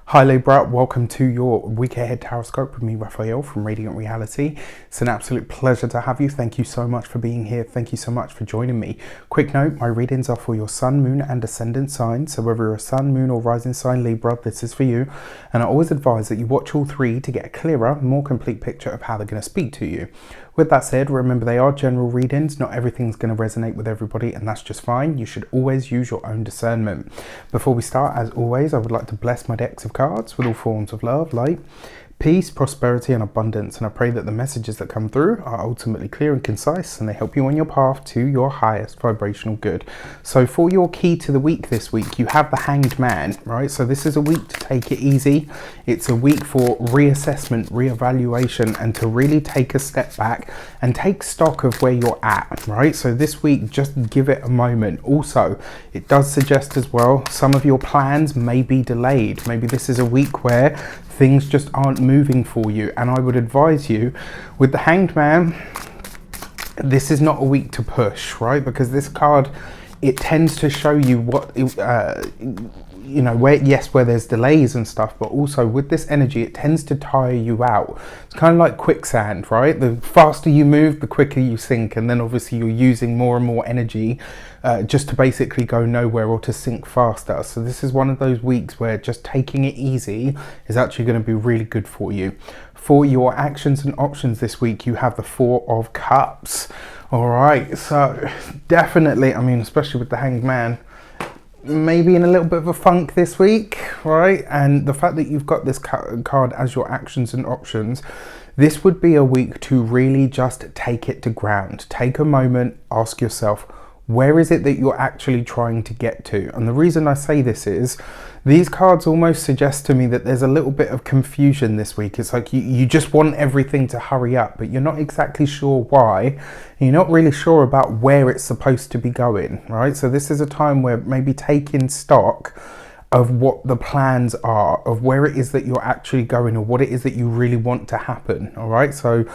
Hi Libra, welcome to your week ahead tarot with me, Raphael from Reydiant Reality. It's an absolute pleasure to have you. Thank you so much for being here. Thank you so much for joining me. Quick note, my readings are for your sun, moon and ascendant signs. So whether you're a sun, moon or rising sign Libra, this is for you. And I always advise that you watch all three to get a clearer, more complete picture of how they're going to speak to you. With that said, remember they are general readings. Not everything's going to resonate with everybody, and that's just fine. You should always use your own discernment. Before we start, as always, I would like to bless my decks of cards with all forms of love, light, peace, prosperity and abundance, and I pray that the messages that come through are ultimately clear and concise and they help you on your path to your highest vibrational good. So for your key to the week this week, you have the Hanged Man, right? So this is a week to take it easy. It's a week for reassessment, reevaluation, and to really take a step back and take stock of where you're at, right? So this week, just give it a moment. Also, it does suggest as well, some of your plans may be delayed. Maybe this is a week where things just aren't moving for you, and I would advise you with the Hanged Man, this is not a week to push, right? Because this card, it tends to show you what you know, where there's delays and stuff, but also with this energy it tends to tire you out. It's kind of like quicksand, right? The faster you move, the quicker you sink, and then obviously you're using more and more energy just to basically go nowhere or to sink faster. So this is one of those weeks where just taking it easy is actually going to be really good for you. For your actions and options this week, you have the Four of Cups. All right, so definitely, I mean, especially with the Hanged Man, maybe in a little bit of a funk this week, right? And the fact that you've got this card as your actions and options, this would be a week to really just take it to ground. Take a moment, ask yourself, where is it that you're actually trying to get to? And the reason I say this is, these cards almost suggest to me that there's a little bit of confusion this week. It's like you just want everything to hurry up, but you're not exactly sure why. You're not really sure about where it's supposed to be going, right? So this is a time where maybe taking stock of what the plans are, of where it is that you're actually going, or what it is that you really want to happen. All right, so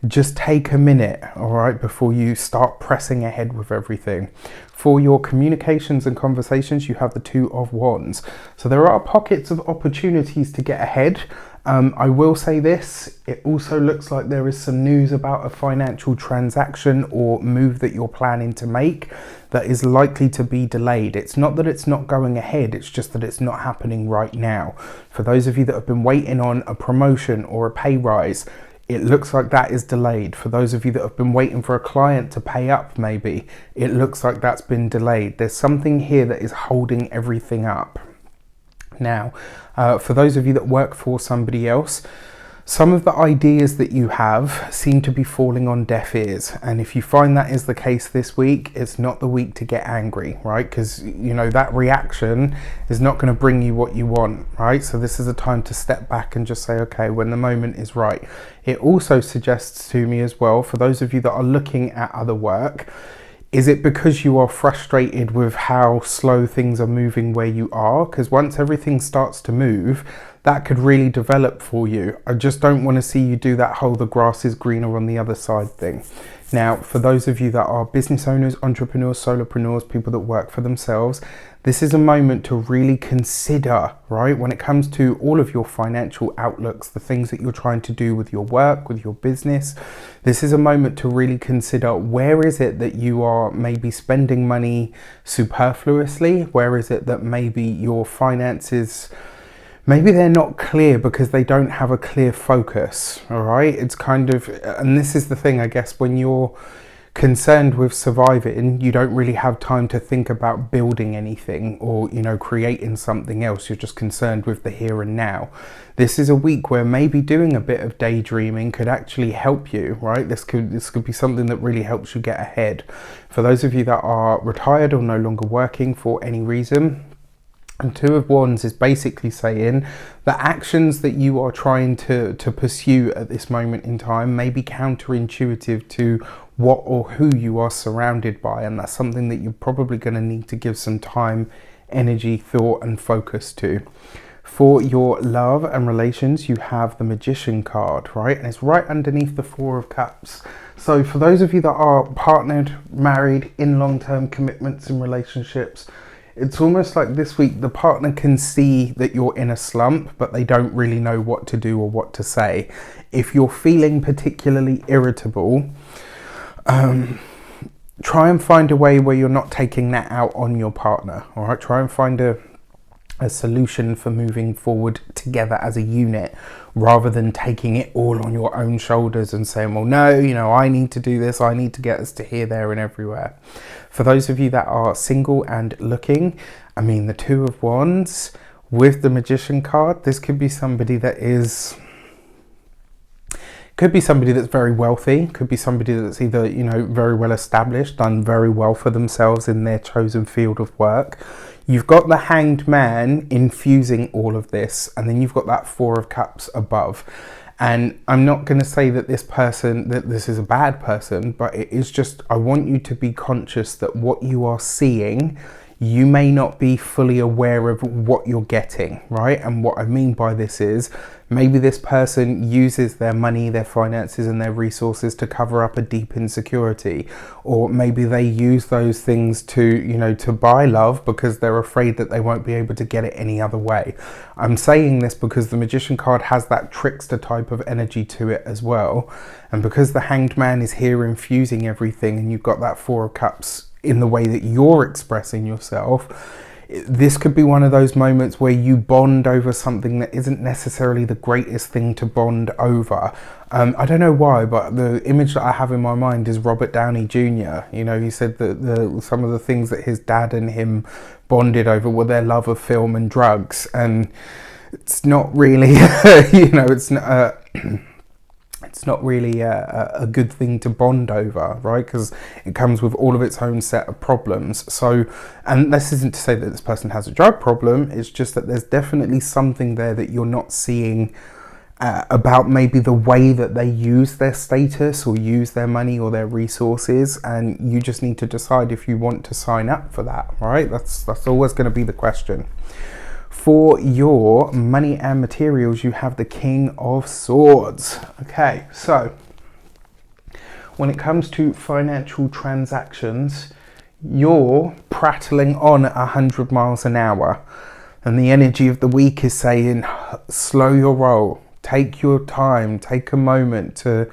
just take a minute, all right, before you start pressing ahead with everything. For your communications and conversations, you have the Two of Wands. So there are pockets of opportunities to get ahead. I will say this, it also looks like there is some news about a financial transaction or move that you're planning to make that is likely to be delayed. It's not that it's not going ahead, it's just that it's not happening right now. For those of you that have been waiting on a promotion or a pay rise, it looks like that is delayed. For those of you that have been waiting for a client to pay up, maybe, it looks like that's been delayed. There's something here that is holding everything up. Now, for those of you that work for somebody else, some of the ideas that you have seem to be falling on deaf ears. And if you find that is the case this week, it's not the week to get angry, right? Because, you know, that reaction is not going to bring you what you want, right? So this is a time to step back and just say, okay, when the moment is right. It also suggests to me as well, for those of you that are looking at other work, is it because you are frustrated with how slow things are moving where you are? Because once everything starts to move, that could really develop for you. I just don't want to see you do that whole the grass is greener on the other side thing. Now, for those of you that are business owners, entrepreneurs, solopreneurs, people that work for themselves, this is a moment to really consider, right, when it comes to all of your financial outlooks, the things that you're trying to do with your work, with your business. This is a moment to really consider, where is it that you are maybe spending money superfluously? Where is it that maybe your finances, maybe they're not clear because they don't have a clear focus, all right? It's kind of, and this is the thing, I guess, when you're concerned with surviving, you don't really have time to think about building anything or, you know, creating something else. You're just concerned with the here and now. This is a week where maybe doing a bit of daydreaming could actually help you, right? This could be something that really helps you get ahead. For those of you that are retired or no longer working for any reason, and Two of Wands is basically saying the actions that you are trying to pursue at this moment in time may be counterintuitive to what or who you are surrounded by, and that's something that you're probably going to need to give some time, energy, thought and focus to. For your love and relations, you have the Magician card, right? And it's right underneath the Four of Cups. So for those of you that are partnered, married, in long-term commitments and relationships, It's almost like this week the partner can see that you're in a slump, but they don't really know what to do or what to say. If you're feeling particularly irritable, try and find a way where you're not taking that out on your partner. All right, try and find a solution for moving forward together as a unit, rather than taking it all on your own shoulders and saying, well, no, you know, I need to do this, I need to get us to here, there and everywhere. For those of you that are single and looking, I mean, the Two of Wands with the Magician card, this could be somebody that is... could be somebody that's very wealthy, could be somebody that's either, you know, very well established, done very well for themselves in their chosen field of work. You've got the Hanged Man infusing all of this, and then you've got that Four of Cups above. And I'm not going to say that this is a bad person, but it is just, I want you to be conscious that what you are seeing, you may not be fully aware of what you're getting, right? And what I mean by this is, maybe this person uses their money, their finances and their resources to cover up a deep insecurity. Or maybe they use those things to, you know, to buy love because they're afraid that they won't be able to get it any other way. I'm saying this because the Magician card has that trickster type of energy to it as well. And because the Hanged Man is here infusing everything, and you've got that Four of Cups in the way that you're expressing yourself, this could be one of those moments where you bond over something that isn't necessarily the greatest thing to bond over. I don't know why, but the image that I have in my mind is Robert Downey Jr. You know, he said that some of the things that his dad and him bonded over were their love of film and drugs, and it's not really, you know, it's not really a good thing to bond over, right? Because it comes with all of its own set of problems. So, and this isn't to say that this person has a drug problem, it's just that there's definitely something there that you're not seeing about maybe the way that they use their status or use their money or their resources, and you just need to decide if you want to sign up for that, right? That's always going to be the question. For your money and materials, you have the King of Swords. Okay, so when it comes to financial transactions, you're prattling on 100 miles an hour, and the energy of the week is saying, slow your roll, take your time, take a moment to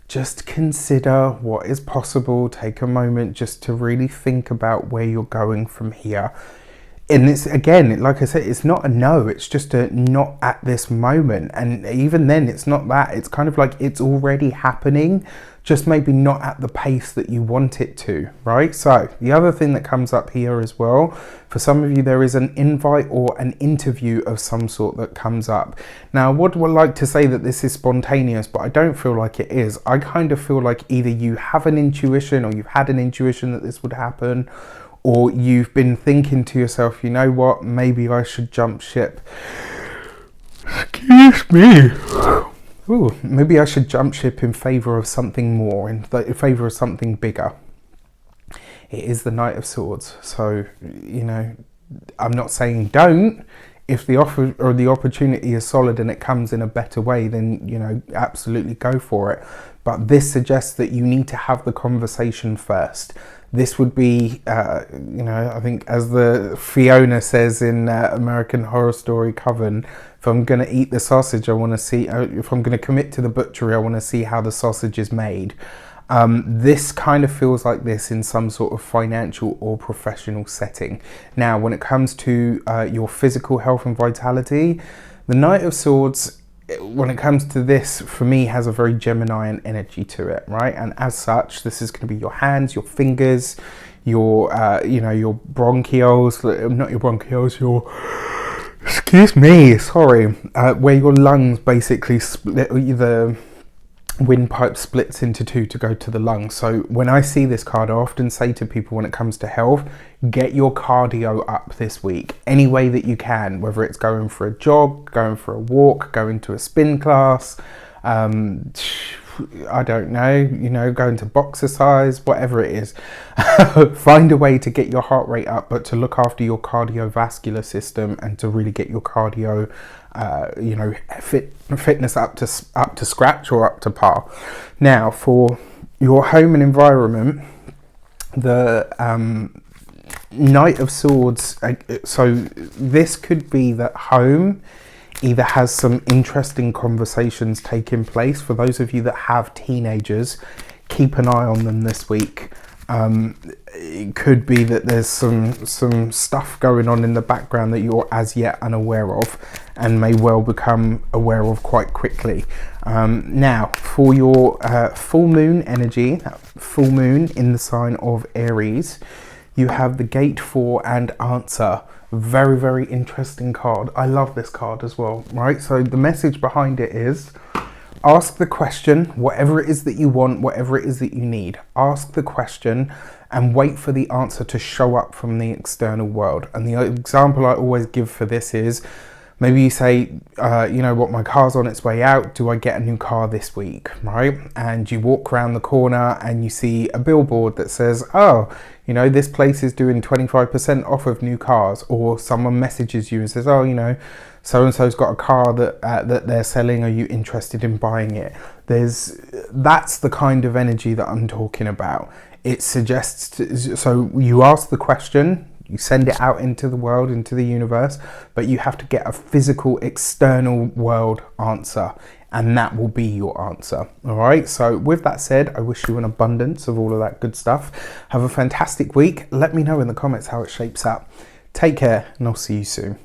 just consider what is possible, take a moment just to really think about where you're going from here. And it's, again, like I said, it's not a no, it's just a not at this moment. And even then, it's not that. It's kind of like it's already happening, just maybe not at the pace that you want it to, right? So the other thing that comes up here as well, for some of you, there is an invite or an interview of some sort that comes up. Now, I would like to say that this is spontaneous, but I don't feel like it is. I kind of feel like either you have an intuition, or you've had an intuition that this would happen, or you've been thinking to yourself, you know what, maybe I should jump ship. Excuse me. Ooh, maybe I should jump ship in favour of something more, in favour of something bigger. It is the Knight of Swords. So, you know, I'm not saying don't. If the offer or the opportunity is solid and it comes in a better way, then, you know, absolutely go for it. But this suggests that you need to have the conversation first. This would be, you know, I think as the Fiona says in American Horror Story Coven, if I'm going to eat the sausage, I want to see, if I'm going to commit to the butchery, I want to see how the sausage is made. This kind of feels like this in some sort of financial or professional setting. Now, when it comes to your physical health and vitality, the Knight of Swords, when it comes to this, for me, has a very Geminian energy to it, right? And as such, this is going to be your hands, your fingers, your, you know, your bronchioles, not your bronchioles, your, excuse me, sorry, where your lungs basically split, the windpipe splits into two to go to the lungs. So when I see this card, I often say to people when it comes to health, get your cardio up this week any way that you can, whether it's going for a jog, going for a walk, going to a spin class, I don't know, you know, going to boxercise, whatever it is. Find a way to get your heart rate up, but to look after your cardiovascular system and to really get your cardio, you know, fitness up to scratch or up to par. Now, for your home and environment, the Knight of Swords, so this could be that home either has some interesting conversations taking place. For those of you that have teenagers, keep an eye on them this week. It could be that there's some stuff going on in the background that you're as yet unaware of and may well become aware of quite quickly. Now, for your full moon energy, full moon in the sign of Aries, you have the Gate 4 and Answer. Very, very interesting card. I love this card as well, right? So the message behind it is, ask the question, whatever it is that you want, whatever it is that you need. Ask the question and wait for the answer to show up from the external world. And the example I always give for this is, maybe you say, you know what, my car's on its way out. Do I get a new car this week, right? And you walk around the corner and you see a billboard that says, oh, you know, this place is doing 25% off of new cars. Or someone messages you and says, oh, you know, so-and-so's got a car that they're selling. Are you interested in buying it? That's the kind of energy that I'm talking about. It suggests, so you ask the question, you send it out into the world, into the universe, but you have to get a physical external world answer, and that will be your answer. All right. So with that said, I wish you an abundance of all of that good stuff. Have a fantastic week. Let me know in the comments how it shapes up. Take care, and I'll see you soon.